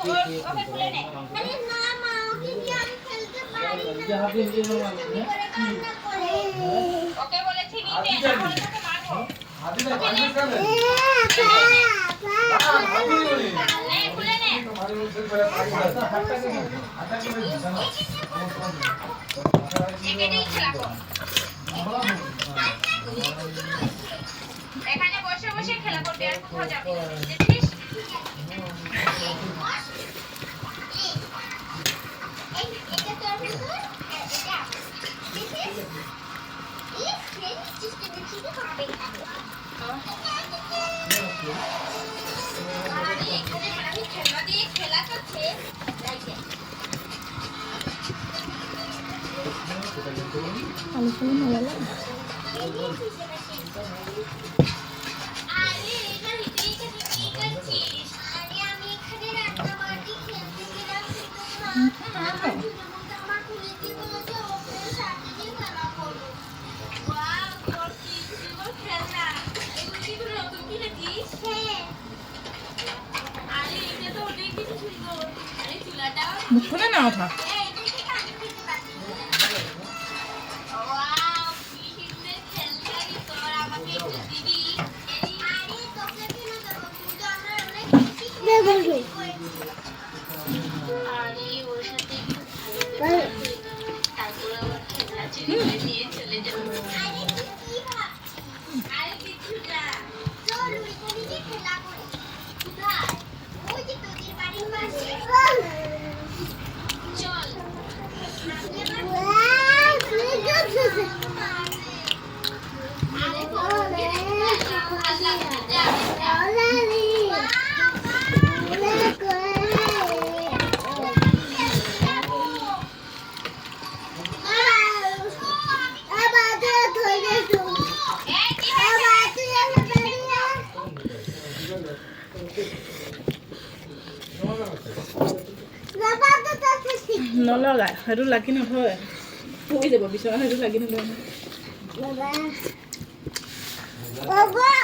ওকে খুলে নে। আরে না মা, ওকে কি আমি খেলতে পারি না। ওকে বলেছি নিতে, না হলে তোকে মারবো। নে, খুলে নে। একে নিয়ে খেলা কর। এখানে বসে বসে খেলা করবি, আর কোথাও যাবি না, বুঝেছিস? আলোচনা নলালা মুখে না ওঠা নিয়ে চলে যাবো। নলগাই সেইটো লাগি নথয় পৰি যাব বিচনা সেইটো লাগি নলয়